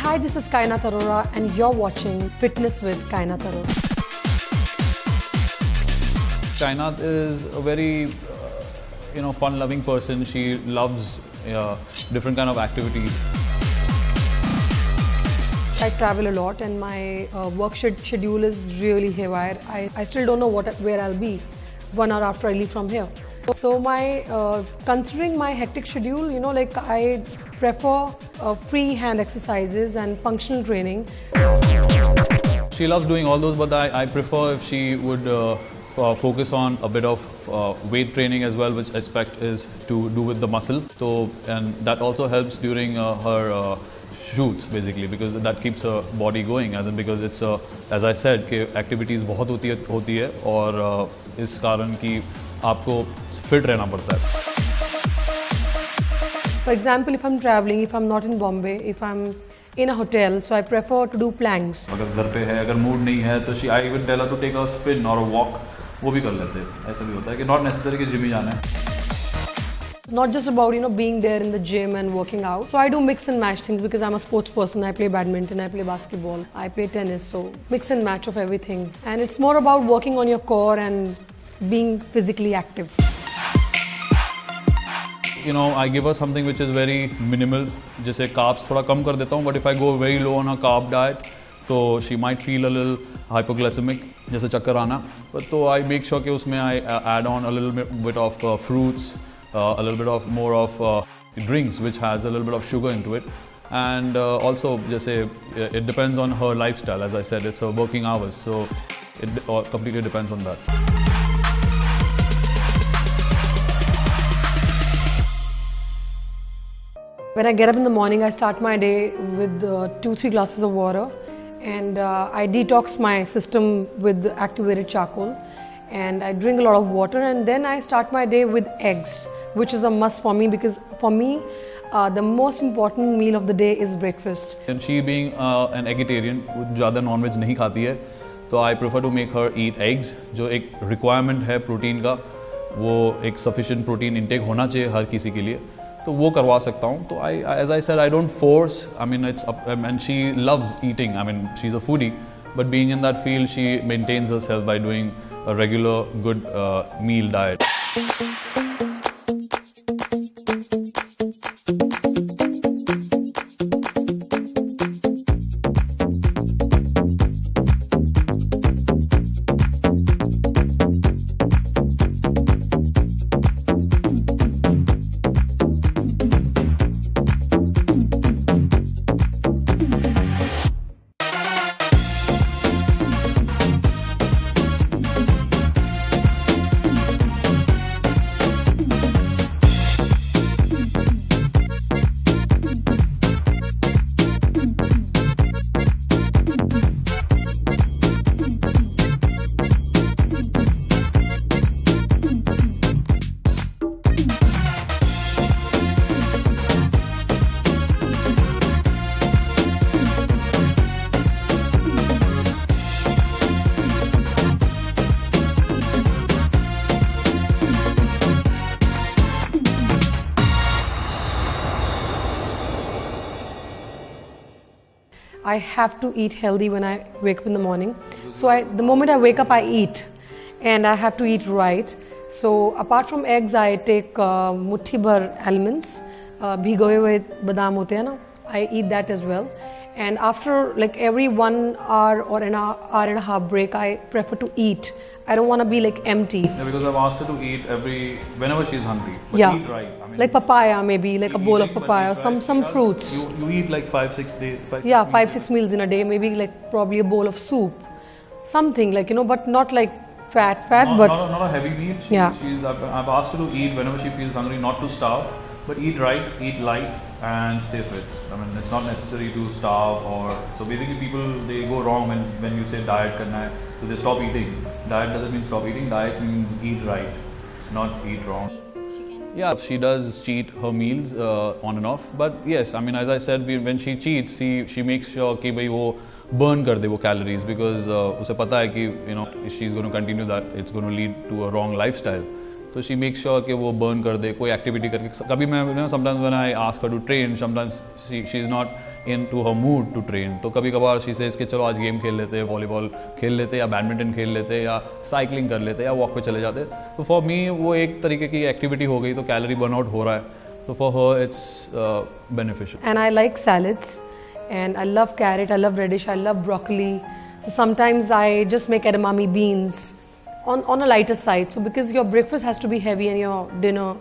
Hi, this is Kainaat Arora and you're watching Fitness with Kainaat Arora. Kainaat is a very fun-loving person. She loves different kind of activities. I travel a lot and my work schedule is really haywire. I still don't know where I'll be 1 hour after I leave from here. So considering my hectic schedule, I prefer free hand exercises and functional training. She loves doing all those, but I prefer if she would focus on a bit of weight training as well, which I expect is to do with the muscle. And that also helps during her shoots basically, because that keeps her body going, because it's as I said कि activities बहुत होती है और इस कारण कि आपको fit रहना पड़ता है. For example, if I'm traveling, if I'm not in Bombay, if I'm in a hotel, so I prefer to do planks. अगर घर पे है, अगर मूड नहीं है तो I even tell her to take a spin or a walk. वो भी कर लेते हैं. ऐसा भी होता है कि not necessary कि जिम ही जाना है. Not just about being there in the gym and working out. So I do mix and match things because I'm a sports person. I play badminton, I play basketball, I play tennis. So mix and match of everything. And it's more about working on your core and being physically active. I give her something which is very minimal. जैसे carbs थोड़ा कम कर देता हूँ. But if I go very low on her carb diet, तो she might feel a little hypoglycemic, जैसे चक्कर आना. But तो I make sure कि उसमें I add on a little bit of fruits. A little bit of more of drinks which has a little bit of sugar into it, and also it depends on her lifestyle. As I said, it's her working hours, so it completely depends on that. When I get up in the morning, I start my day with 2-3 glasses of water, and I detox my system with activated charcoal, and I drink a lot of water, and then I start my day with eggs, which is a must for me, because for me the most important meal of the day is breakfast. And she being an vegetarian, ज़्यादा non-veg नहीं खाती है, तो I prefer to make her eat eggs. जो एक requirement है protein का, वो एक sufficient protein intake होना चाहिए हर किसी के लिए, तो वो करवा सकता हूँ. तो as I said, I don't force. I mean, it's up, and she loves eating. I mean, she's a foodie, but being in that field, she maintains herself by doing a regular good meal diet. I have to eat healthy when I wake up in the morning. So the moment I wake up, I eat, and I have to eat right. So apart from eggs, I take muthi bhar almonds, bhigoye hue badam hote hain na, I eat that as well. And after every 1 hour or an hour and a half break, I prefer to eat. I don't want to be empty. Yeah, because I've asked her to eat whenever she's hungry. But yeah. Eat right. I mean, like papaya, maybe a bowl of papaya, or some fruits. You eat 5-6 days. 5-6 meals in a day. Maybe probably a bowl of soup, something but not fat, but not a heavy meal. I've asked her to eat whenever she feels hungry, not to starve, but eat right, eat light, and stay fit. I mean, it's not necessary to starve so basically people, they go wrong when you say diet karna hai, so they stop eating. Diet doesn't mean stop eating. Diet means eat right, not eat wrong. Yeah, she does cheat her meals on and off, but yes, I mean, as I said, when she cheats, she makes sure कि भाई वो burn कर दे वो calories, because उसे पता है कि if she's going to continue that, it's going to lead to a wrong lifestyle. So she makes sure कि वो burn कर दे कोई activity करके. कभी मैं sometimes when I ask her to train, sometimes she's not into her mood to train. तो कभी कभार she says कि चलो आज गेम खेल लेते हैं, वॉलीबॉल खेल लेते हैं या बैडमिंटन खेल लेते हैं या साइकिलिंग कर लेते हैं या वॉक पे चले जाते हैं. तो फॉर मी वो एक तरीके की एक्टिविटी हो गई, तो कैलोरी बर्नआउट हो रहा है, तो for her it's beneficial. And I like salads, and I love carrot, I love radish, I love broccoli. So sometimes I just make edamame beans on a lighter side. So because your breakfast has to be heavy and your dinner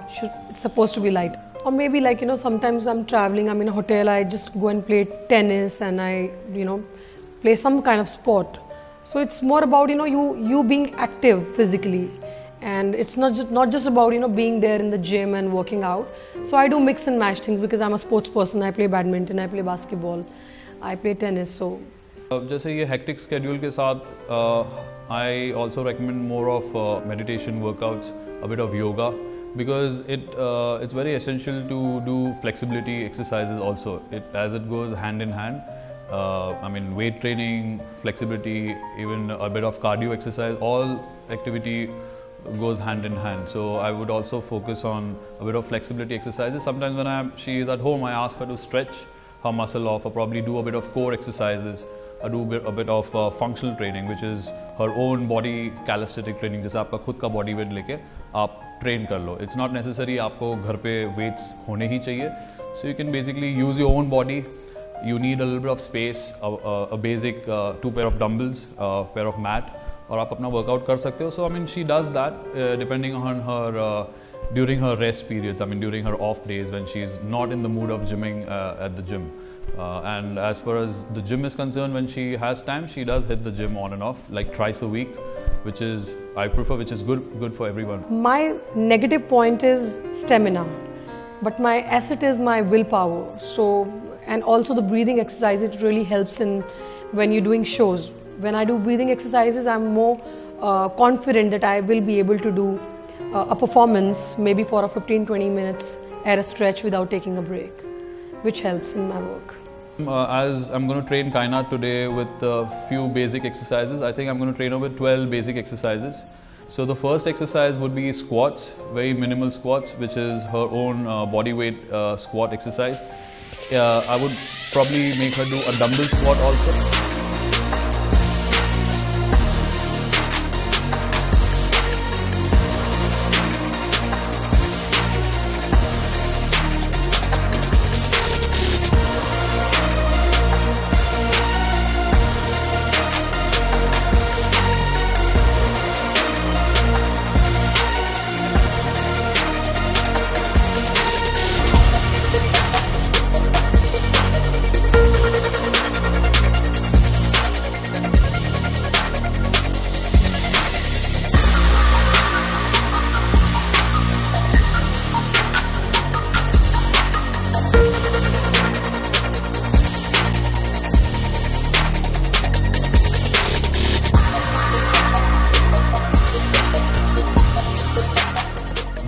it's supposed to be light. Or maybe like, sometimes I'm traveling, I'm in a hotel, I just go and play tennis and I, play some kind of sport. So it's more about, you being active physically. And it's not just about, being there in the gym and working out. So I do mix and match things because I'm a sports person. I play badminton, I play basketball, I play tennis. So जैसे ये hectic schedule के साथ I also recommend more of meditation workouts, a bit of yoga, because it's very essential to do flexibility exercises also. As it goes hand in hand. I mean, weight training, flexibility, even a bit of cardio exercise, all activity goes hand in hand. So I would also focus on a bit of flexibility exercises. Sometimes when she is at home, I ask her to stretch her muscle off, or probably do a bit of core exercises. I do a bit of functional training, which is her own body calisthenic training. जैसे आपका खुद का body weight लेके आप train कर लो. It's not necessary आपको घर पे weights होने ही चाहिए. So you can basically use your own body. You need a little bit of space, a basic 2 pair of dumbbells, a pair of mat, और आप अपना workout कर सकते हो. So I mean, she does that depending on her during her rest periods. I mean, during her off days when she's not in the mood of gymming at the gym. And as far as the gym is concerned, when she has time, she does hit the gym on and off, like twice a week, which is I prefer, which is good for everyone. My negative point is stamina, but my asset is my willpower. So, and also the breathing exercise, it really helps in when you're doing shows. When I do breathing exercises, I'm more confident that I will be able to do a performance maybe for a 15-20 minutes at a stretch without taking a break, which helps in my work. As I'm going to train Kainaat today with a few basic exercises, I think I'm going to train her with 12 basic exercises. So the first exercise would be squats, very minimal squats, which is her own body weight squat exercise. I would probably make her do a dumbbell squat also.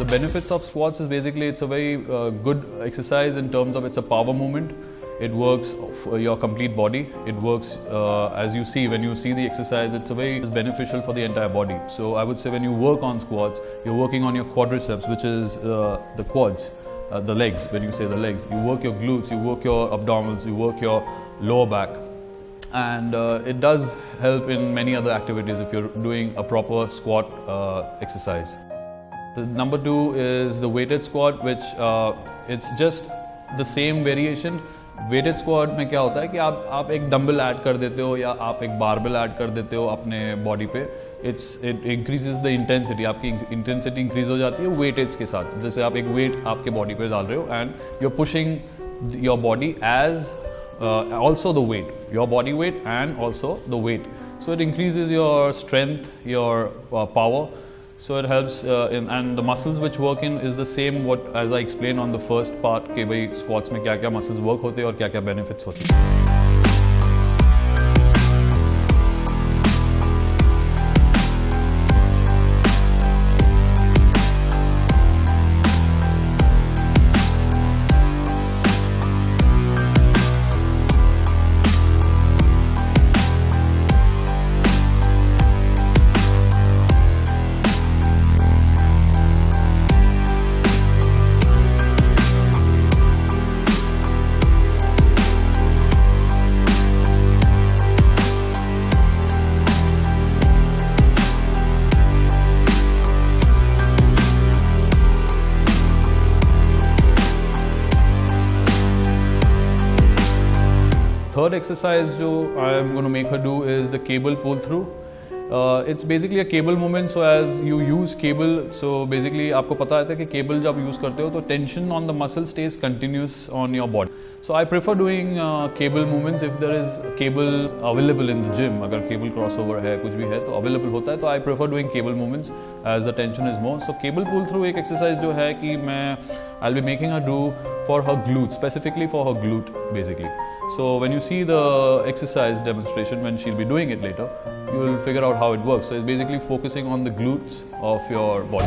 The benefits of squats is basically it's a very good exercise in terms of it's a power movement. It works for your complete body. It works as you see when you see the exercise. It's beneficial for the entire body. So I would say when you work on squats, you're working on your quadriceps, which is the quads, the legs. When you say the legs, you work your glutes, you work your abdominals, you work your lower back. And it does help in many other activities if you're doing a proper squat exercise. The number 2 is the weighted squat, which it's just the same variation. Weighted squat में क्या होता है कि आप एक dumbbell add कर देते हो या आप एक बारबेल ऐड कर देते हो अपने बॉडी पे. it increases the intensity. आपकी intensity increase हो जाती है weightage के साथ. जैसे आप एक weight आपके बॉडी पे डाल रहे हो and you're pushing your body as also the weight, your body weight and also the weight. So it increases your strength, your power. So it helps and the muscles which work in is the same what as I explained on the first part कि भाई squats में क्या-क्या muscles work होते हैं और क्या-क्या benefits होते हैं. third exercise जो I am going to make her do is the cable pull through. It's basically a cable movement, so as you use cable, so basically आपको पता है कि cable जब use करते हो तो tension on the muscle stays continuous on your body. So I prefer doing cable movements if there is cable available in the gym. अगर cable crossover है कुछ भी है तो available होता है तो I prefer doing cable movements as the tension is more. So cable pull through एक exercise जो है कि मैं I'll be making her do for her glute, specifically for her glute basically. So when you see the exercise demonstration when she'll be doing it later, you will figure out how it works. So it's basically focusing on the glutes of your body.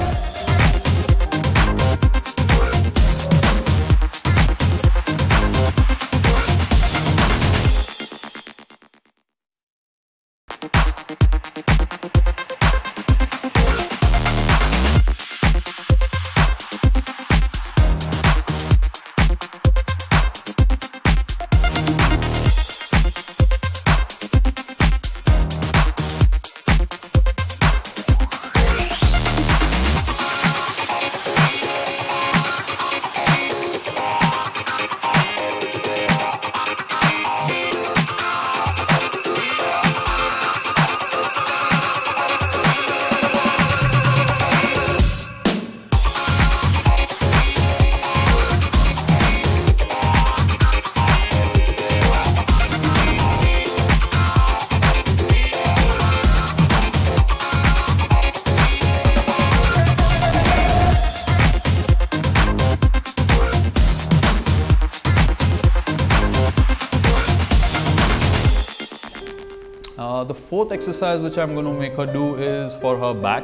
The fourth exercise which I'm going to make her do is for her back,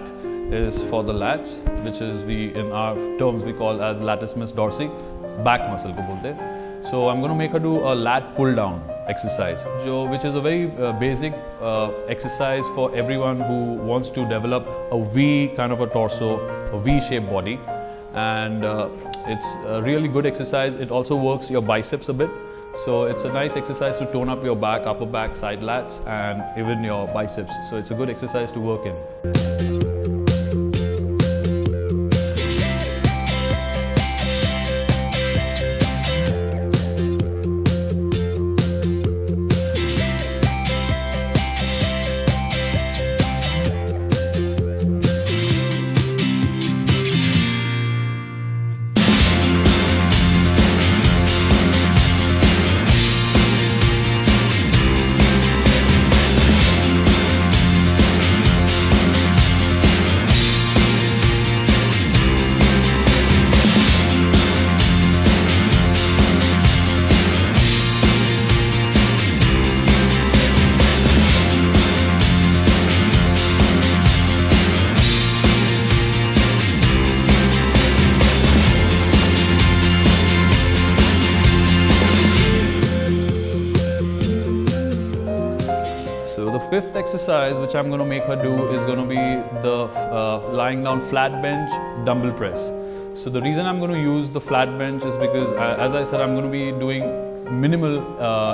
is for the lats, which is in our terms we call as latissimus dorsi, back muscle को बोलते हैं. So I'm going to make her do a lat pull down exercise, which is a very basic exercise for everyone who wants to develop a V kind of a torso, a V-shaped body, and it's a really good exercise. It also works your biceps a bit. So it's a nice exercise to tone up your back, upper back, side lats, and even your biceps. So it's a good exercise to work in. Fifth exercise which I'm going to make her do is going to be the lying down flat bench dumbbell press. So the reason I'm going to use the flat bench is because as I said I'm going to be doing minimal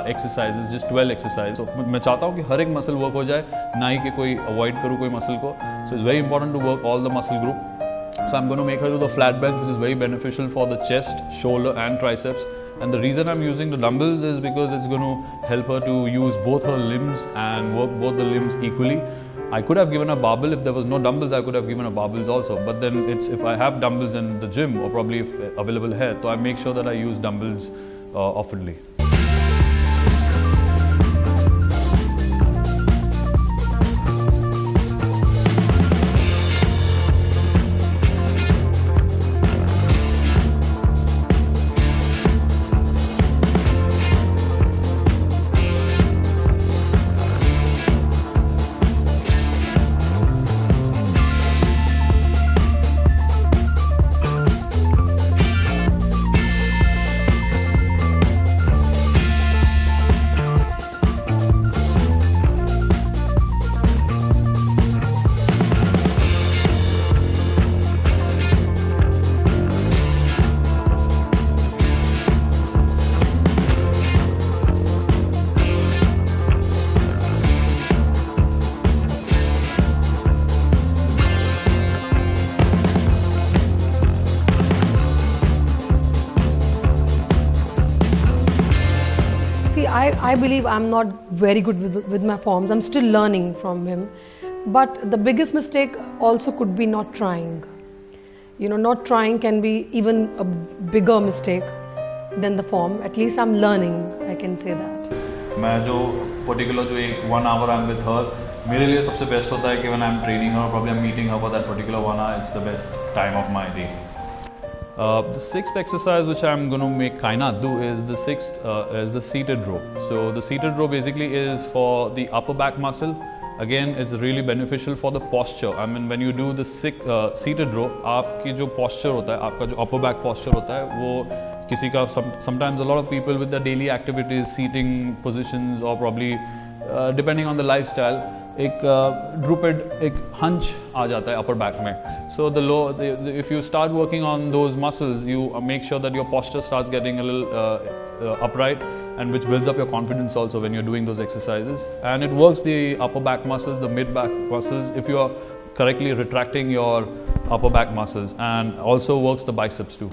exercises, just 12 exercises. So मैं चाहता हूँ कि हर एक muscle work हो जाए, ना ही कि कोई avoid करूँ कोई muscle को. So it's very important to work all the muscle group. So I'm going to make her do the flat bench, which is very beneficial for the chest, shoulder and triceps. And the reason I'm using the dumbbells is because it's going to help her to use both her limbs and work both the limbs equally. I could have given a barbell. If there was no dumbbells, I could have given a barbells also. But then if I have dumbbells in the gym or probably if available here, so I make sure that I use dumbbells oftenly. I believe I'm not very good with my forms. I'm still learning from him. But the biggest mistake also could be not trying. You know, not trying can be even a bigger mistake than the form. At least I'm learning, I can say that. मैं जो particular जो एक 1 hour I'm with her, मेरे लिए सबसे best होता है कि when I'm training her, probably I'm meeting her for that particular 1 hour, it's the best time of my day. The sixth exercise which I'm going to make Kainaat do is the seated row. So the seated row basically is for the upper back muscle. Again, it's really beneficial for the posture. I mean, when you do the seated row, आपकी जो posture होता है, आपका जो upper back posture होता है, वो किसी का sometimes a lot of people with their daily activities, seating positions or probably depending on the lifestyle, एक drooped, एक hunch आ जाता है upper back में. So if you start working on those muscles, you make sure that your posture starts getting a little upright, and which builds up your confidence also when you're doing those exercises. And it works the upper back muscles, the mid back muscles, if you are correctly retracting your upper back muscles, and also works the biceps too.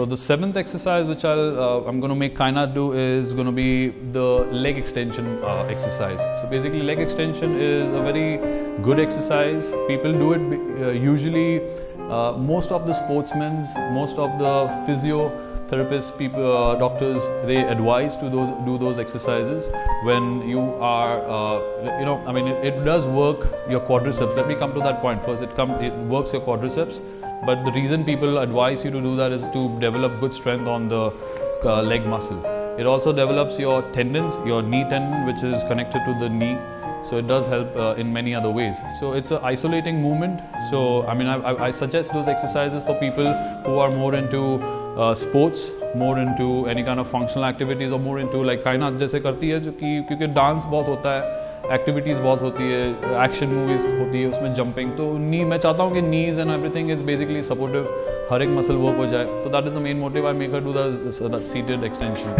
The seventh exercise which I'm going to make Kainaat do is going to be the leg extension exercise. So basically leg extension is a very good exercise. People do it usually, most of the sportsmen, most of the physiotherapists, people, doctors, they advise to do those exercises when you are, I mean it does work your quadriceps. Let me come to that point first. It works your quadriceps. But the reason people advise you to do that is to develop good strength on the leg muscle. It also develops your tendons, your knee tendon, which is connected to the knee. So it does help in many other ways. So it's an isolating movement. So I mean, I suggest those exercises for people who are more into sports, more into any kind of functional activities, or more into like Kainaat जैसे करती है, जो कि क्योंकि dance बहुत होता है, activities बहुत होती है, एक्शन मूवीज़ होती है, उसमें जंपिंग, तो मैं चाहता हूँ कि knees and everything is basically supportive, हर एक मसल वर्क हो जाए. तो that is the main motive. I make her do that seated extension.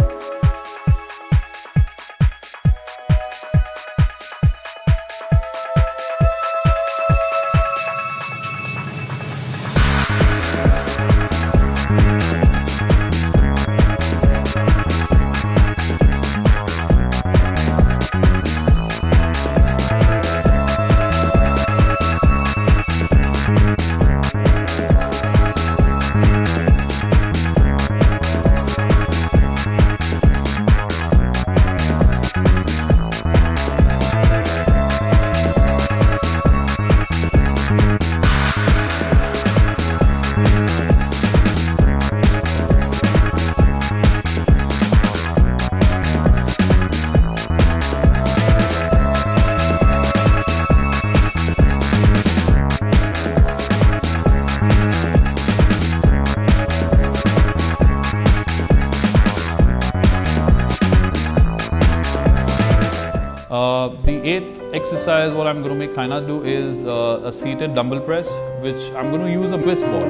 The eighth exercise what I'm going to make Kainaat do is a seated dumbbell press, which I'm going to use a Swiss ball.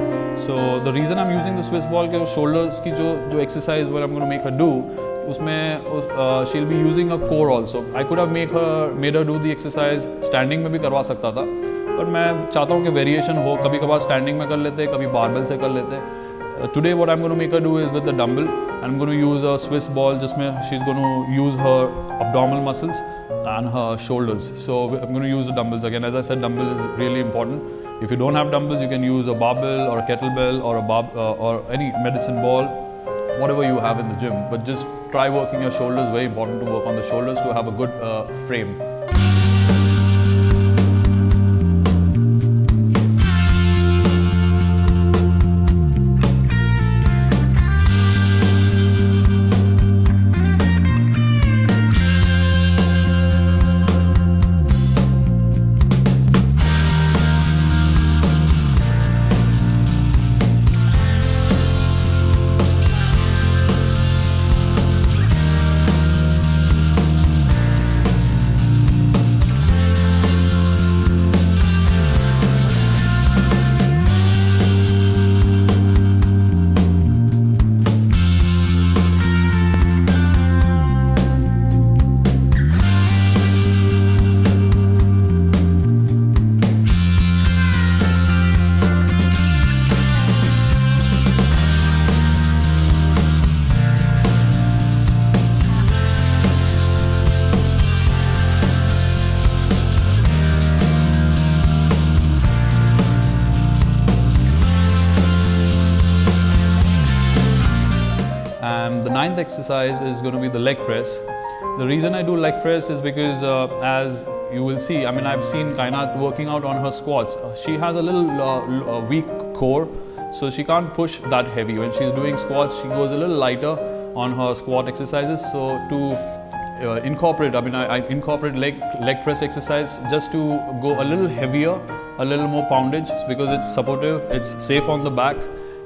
So the reason I'm using the Swiss ball के shoulders की जो exercise what I'm going to make her do, उसमें she'll be using a core also. I could have made her do the exercise standing में भी करवा सकता था, पर मैं चाहता हूँ कि variation हो, कभी कभार standing में कर लेते, कभी barbell से कर लेते. Today what I'm going to make her do is with the dumbbell, and I'm going to use a Swiss ball जिसमें she's going to use her abdominal muscles and her shoulders. So I'm going to use the dumbbells again. As I said, dumbbell is really important. If you don't have dumbbells, you can use a barbell or a kettlebell or or any medicine ball whatever you have in the gym, but just try working your shoulders. Very important to work on the shoulders to have a good frame. And the ninth exercise is going to be the leg press. The reason I do leg press is because as you will see, I mean, I've seen Kainaat working out on her squats. She has a little weak core, so she can't push that heavy. When she's doing squats, she goes a little lighter on her squat exercises. So to incorporate, I mean, I incorporate leg press exercise just to go a little heavier, a little more poundage, because it's supportive, it's safe on the back,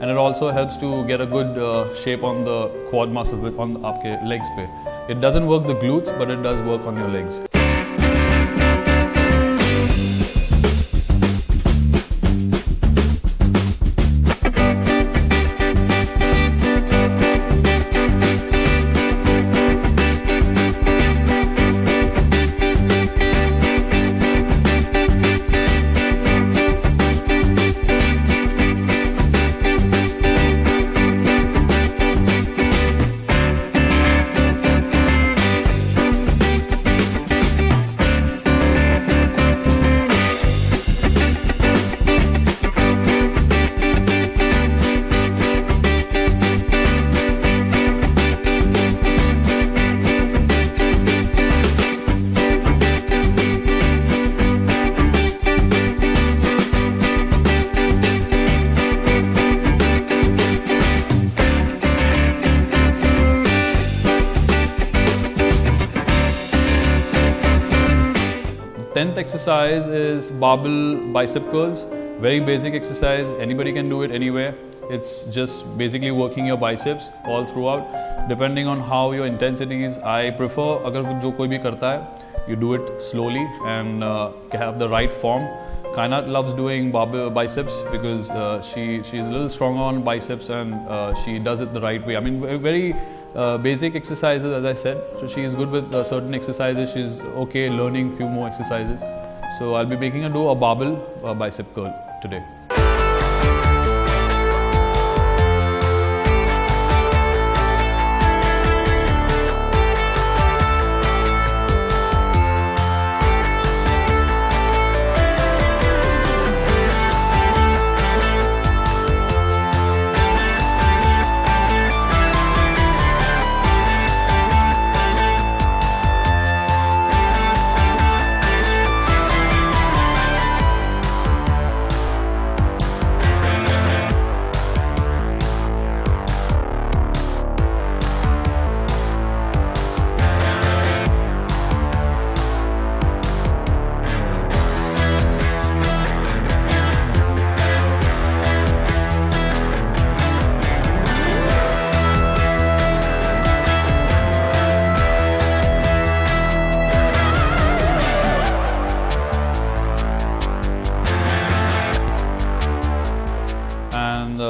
and it also helps to get a good shape on the quad muscle on the legs pe. It doesn't work the glutes, but it does work on your legs. Tenth exercise is barbell bicep curls. Very basic exercise. Anybody can do it anywhere. It's just basically working your biceps all throughout, depending on how your intensity is. I prefer, agar jo koi bhi karta hai, you do it slowly and have the right form. Kainaat loves doing barbell biceps because she's a little stronger on biceps and she does it the right way. I mean, very basic exercises, as I said. So she is good with certain exercises. She's okay learning few more exercises. So I'll be making her do a barbell bicep curl today.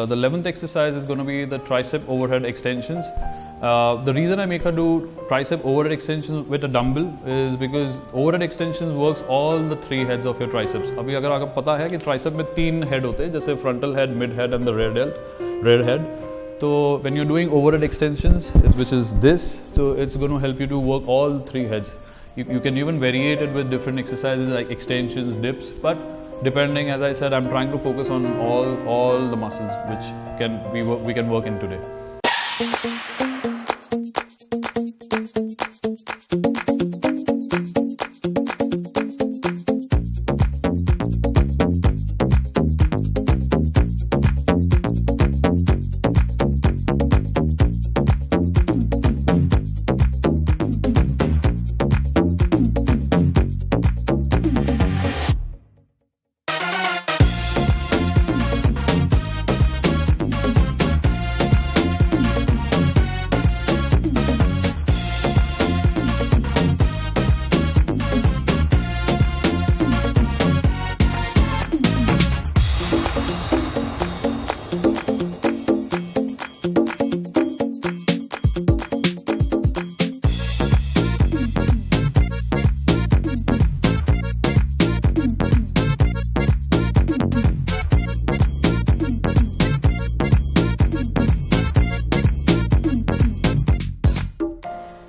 The 11th exercise is going to be the tricep overhead extensions. The reason I make her do tricep overhead extensions with a dumbbell is because overhead extensions works all the three heads of your triceps. अभी अगर आपको पता है कि tricep में तीन head होते हैं, जैसे frontal head, mid head and the rear head. So when you're doing overhead extensions, which is this, so it's going to help you to work all three heads. You can even variate it with different exercises like extensions, dips, but depending, as I said, I'm trying to focus on all the muscles which we can work in today.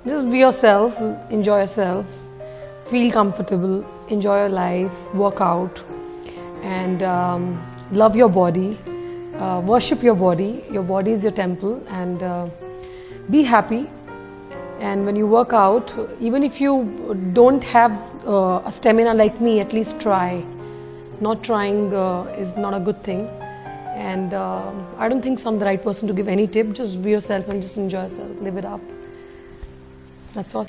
Just be yourself, enjoy yourself, feel comfortable, enjoy your life, work out, and love your body, worship your body. Your body is your temple, and be happy. And when you work out, even if you don't have a stamina like me, at least try. Not trying is not a good thing. And I don't think so I'm the right person to give any tip. Just be yourself and just enjoy yourself, live it up. That's all.